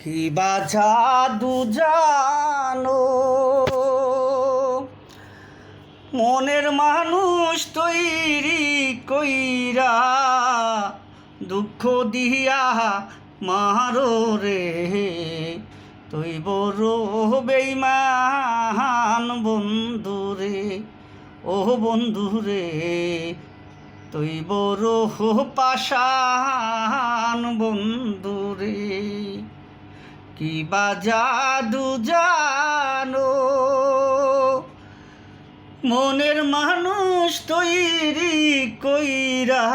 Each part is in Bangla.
কি বা জাদু জানো মনের মানুষ তৈরি কইরা দুঃখ দিয়া মারো রে তুই বড় বেইমান বন্ধু রে ও বন্ধু রে তুই বড় পাষাণ বন্ধু রে কি বা জাদু জানো মনের মানুষ তৈরি কইরা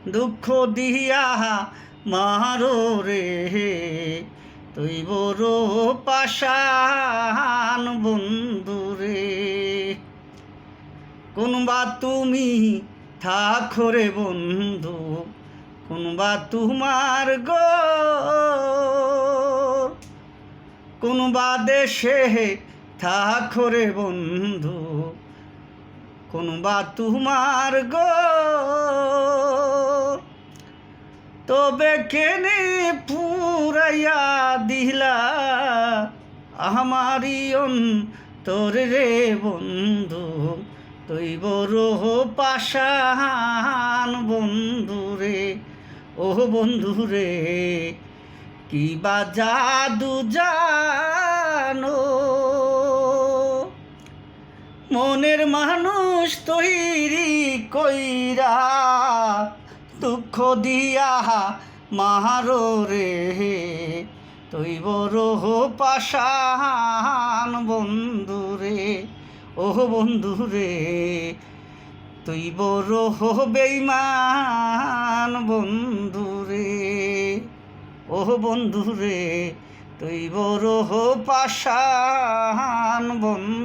দুঃখ দিয়া মারো রে তুই বড় পাষাণ বন্ধু রে কোনবা তুমি থাকো রে বন্ধু কোনবা তোমার গো কোনবা দেশে থাকো রে বন্ধু কোনবা তোমার গো তবে কেনে পুরাইয়া দিলা আমারি অন্তর রে বন্ধু তুই বড় পাষাণ বন্ধু রে ও বন্ধু রে কি বা জাদু জানো মনের মানুষ তৈরি কইরা দুঃখ দিয়া মারো রে তুই বড় পাষাণ বন্ধু রে ও বন্ধু রে তুই বড় বেইমান বন্ধু রে ও বন্ধু রে তুই বড় পাষাণ বন্ধু